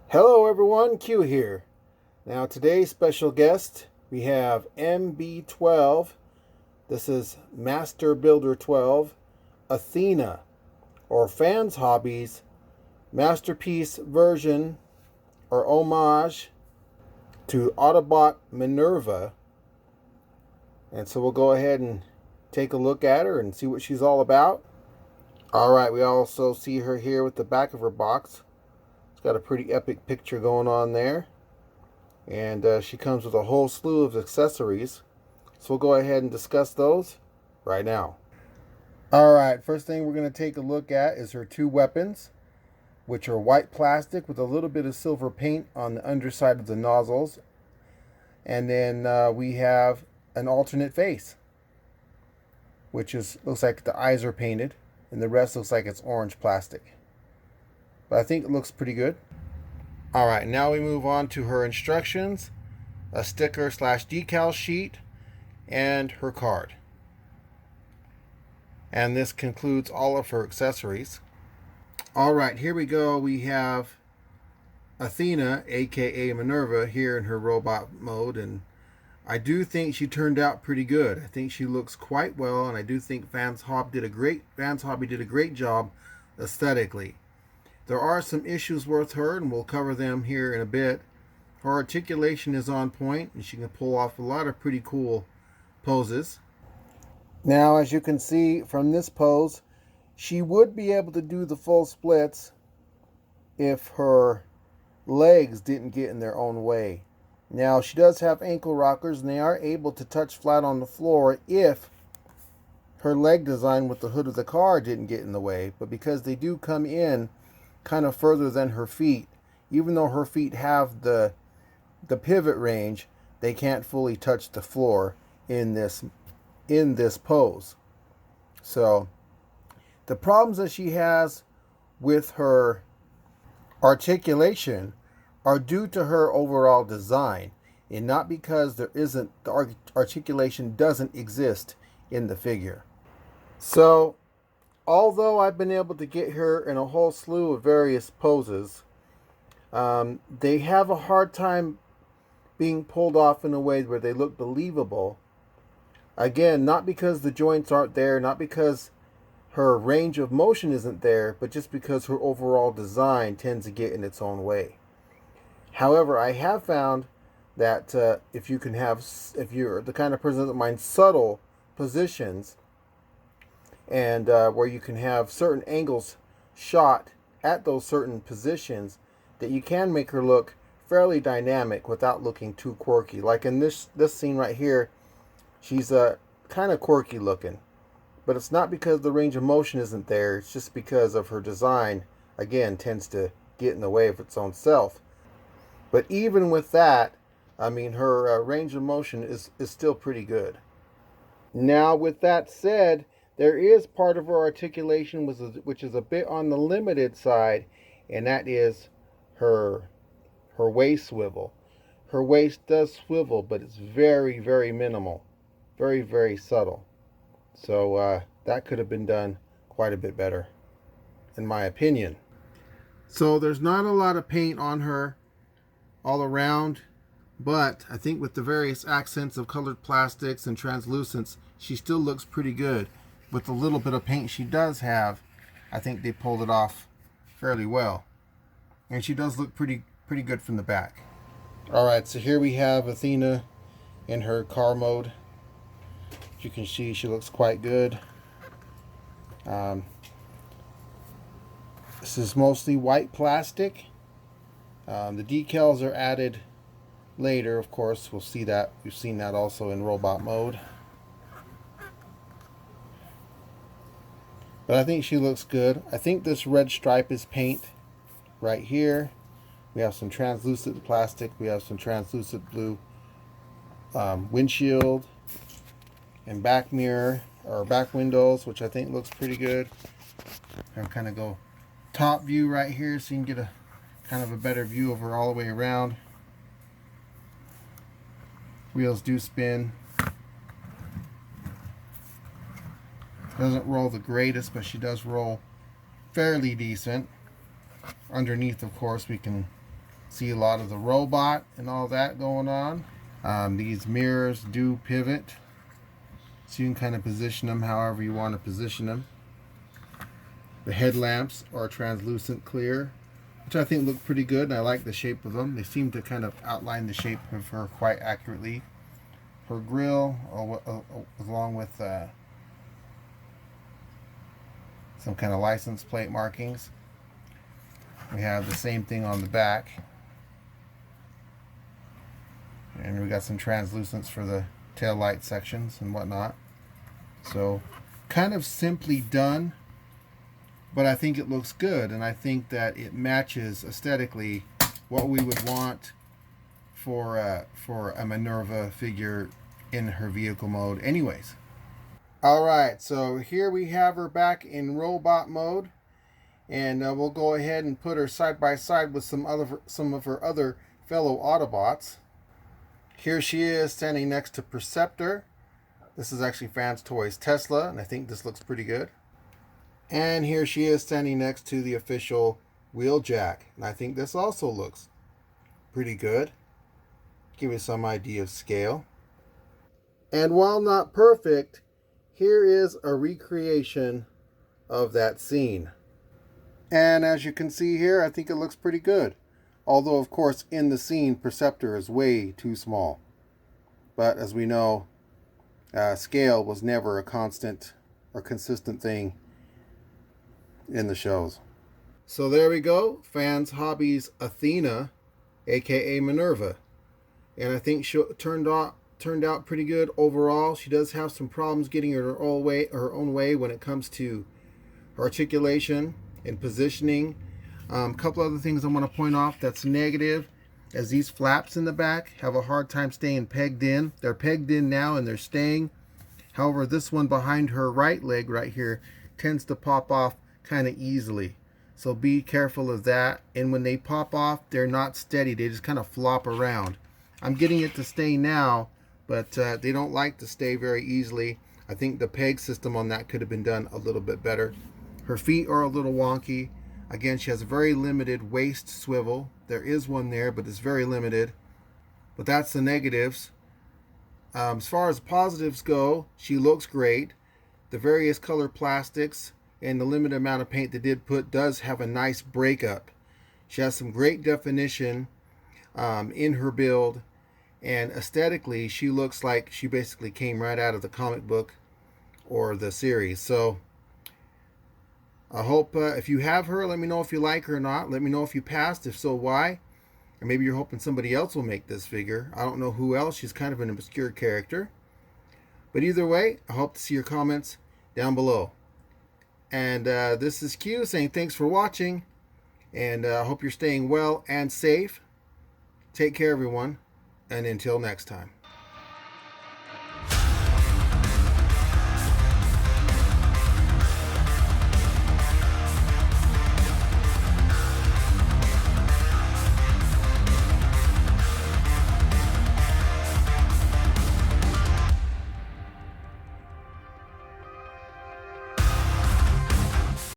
Hello everyone, Q here. Now today's special guest, we have MB-12. This is Master Builder 12, Athena, or Fans Hobbies, masterpiece version or homage to Autobot Minerva. And so we'll go ahead and take a look at her and see what she's all about. Alright, we also see her here with the back of her box. It's got a pretty epic picture going on there. And she comes with a whole slew of accessories. So we'll go ahead and discuss those right now. Alright, first thing we're going to take a look at is her two weapons, which are white plastic with a little bit of silver paint on the underside of the nozzles. And then we have an alternate face, which looks like the eyes are painted, and the rest looks like it's orange plastic. But I think it looks pretty good. Alright, now we move on to her instructions, a sticker / decal sheet, and her card. And this concludes all of her accessories. Alright, here we go. We have Athena, aka Minerva, here in her robot mode, and I do think she turned out pretty good. I think she looks quite well, and I do think Fans Hobby did a great job aesthetically. There are some issues with her, and we'll cover them here in a bit. Her articulation is on point, and she can pull off a lot of pretty cool poses. Now, as you can see from this pose, she would be able to do the full splits if her legs didn't get in their own way. Now, she does have ankle rockers, and they are able to touch flat on the floor if her leg design with the hood of the car didn't get in the way. But because they do come in kind of further than her feet, even though her feet have the pivot range, they can't fully touch the floor in this pose. So the problems that she has with her articulation are due to her overall design, and not because the articulation doesn't exist in the figure. So although I've been able to get her in a whole slew of various poses, they have a hard time being pulled off in a way where they look believable. Again, not because the joints aren't there, not because her range of motion isn't there, but just because her overall design tends to get in its own way. However, I have found that if you're the kind of person that minds subtle positions, and where you can have certain angles shot at those certain positions, that you can make her look fairly dynamic without looking too quirky. Like in this scene right here, she's kind of quirky looking, but it's not because the range of motion isn't there. It's just because of her design, again, tends to get in the way of its own self. But even with that, I mean, her range of motion is still pretty good. Now, with that said, there is part of her articulation which is a bit on the limited side, and that is her waist swivel. Her waist does swivel, but it's very, very minimal. Very, very subtle. So that could have been done quite a bit better, in my opinion. So there's not a lot of paint on her all around, but I think with the various accents of colored plastics and translucents, she still looks pretty good. With the little bit of paint she does have, I think they pulled it off fairly well. And she does look pretty good from the back. Alright, so here we have Athena in her car mode. As you can see, she looks quite good. This is mostly white plastic. The decals are added later, of course. We'll see that. We've seen that also in robot mode. But I think she looks good. I think this red stripe is paint right here. We have some translucent plastic. We have some translucent blue windshield and back mirror or back windows, which I think looks pretty good. I'll kind of go top view right here so you can get a kind of a better view of her all the way around. Wheels do spin. Doesn't roll the greatest, but she does roll fairly decent. Underneath, of course, we can See a lot of the robot and all that going on. These mirrors do pivot, so you can kind of position them however you want to position them. The headlamps are translucent clear, which I think look pretty good, and I like the shape of them. They seem to kind of outline the shape of her quite accurately. Her grille, along with some kind of license plate markings. We have the same thing on the back. And we got some translucents for the tail light sections and whatnot. So kind of simply done, but I think it looks good, and I think that it matches aesthetically what we would want for a Minerva figure in her vehicle mode anyways. Alright, so here we have her back in robot mode, and we'll go ahead and put her side by side with some of her other fellow Autobots. Here she is standing next to Perceptor. This is actually Fans Toys Tesla, and I think this looks pretty good. And here she is standing next to the official Wheeljack, and I think this also looks pretty good. Give you some idea of scale. And while not perfect, here is a recreation of that scene. And as you can see here, I think it looks pretty good. Although, of course, in the scene, Perceptor is way too small. But as we know, scale was never a constant or consistent thing in the shows. So there we go. Fans Hobbies Athena, aka Minerva. And I think she turned out pretty good overall. She does have some problems getting her own way when it comes to articulation and positioning. A couple other things I want to point off that's negative, as these flaps in the back have a hard time staying pegged in. They're pegged in now and they're staying. However, this one behind her right leg right here tends to pop off kind of easily. So be careful of that. And when they pop off, they're not steady. They just kind of flop around. I'm getting it to stay now, but they don't like to stay very easily. I think the peg system on that could have been done a little bit better. Her feet are a little wonky. Again, she has a very limited waist swivel. There is one there, but it's very limited. But that's the negatives. As far as positives go, she looks great. The various color plastics and the limited amount of paint they did put does have a nice breakup. She has some great definition in her build. And aesthetically, she looks like she basically came right out of the comic book or the series. So I hope if you have her, let me know if you like her or not. Let me know if you passed. If so, why? Or maybe you're hoping somebody else will make this figure. I don't know who else. She's kind of an obscure character. But either way, I hope to see your comments down below. And this is Q saying thanks for watching. And I hope you're staying well and safe. Take care, everyone. And until next time.